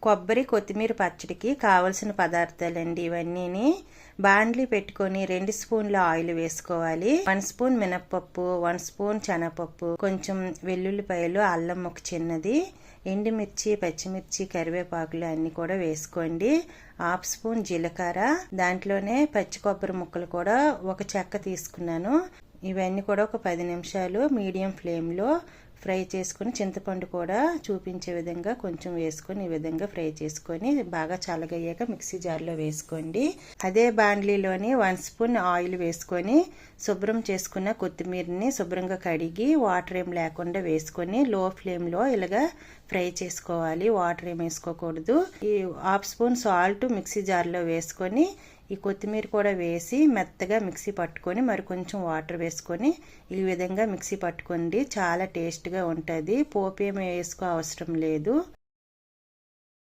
కొబ్బరి కొత్తిమీర పచ్చడికి కావలసిన పదార్థాలండి ఇవన్నీని. బాండ్లీ పెట్టుకొని 2 స్పూన్ల ఆయిల్ వేసుకోవాలి. 1 స్పూన్ మినప్పప్పు, 1 స్పూన్ శనగపప్పు, కొంచెం వెల్లుల్లిపాయలు, అల్లం ముక్క చిన్నది, ఎండుమిర్చి, పచ్చిమిర్చి, కరివేపాకులు అన్నీ కూడా వేసుకోండి. 1/2 స్పూన్ జీలకర్ర, దాంట్లోనే పచ్చి కొబ్బరి ముక్కలు కూడా ఒక చెక్క తీసుకున్నాను. ఇవన్నీ కూడా ఒక 10 నిమిషాలు మీడియం ఫ్లేమ్లో ఫ్రై చేసుకుని, చింతపండు కూడా చూపించే విధంగా కొంచెం వేసుకొని ఈ విధంగా ఫ్రై చేసుకొని బాగా చల్లగయ్యాక మిక్సీ జార్లో వేసుకోండి. అదే బాండ్లీలోని 1 స్పూన్ ఆయిల్ వేసుకొని శుభ్రం చేసుకున్న కొత్తిమీరని శుభ్రంగా కడిగి వాటర్ ఏం లేకుండా వేసుకొని లో ఫ్లేమ్లో ఇలాగా ఫ్రై చేసుకోవాలి. వాటర్ ఏం వేసుకోకూడదు. ఈ 1/2 స్పూన్ సాల్ట్ మిక్సీ జార్లో వేసుకొని ఈ కొత్తిమీర కూడా వేసి మెత్తగా మిక్సీ పట్టుకొని మరి కొంచెం వాటర్ వేసుకొని ఈ విధంగా మిక్సీ పట్టుకోండి. చాలా టేస్ట్గా ఉంటుంది. పోపు ఏమి వేసుకో అవసరం లేదు.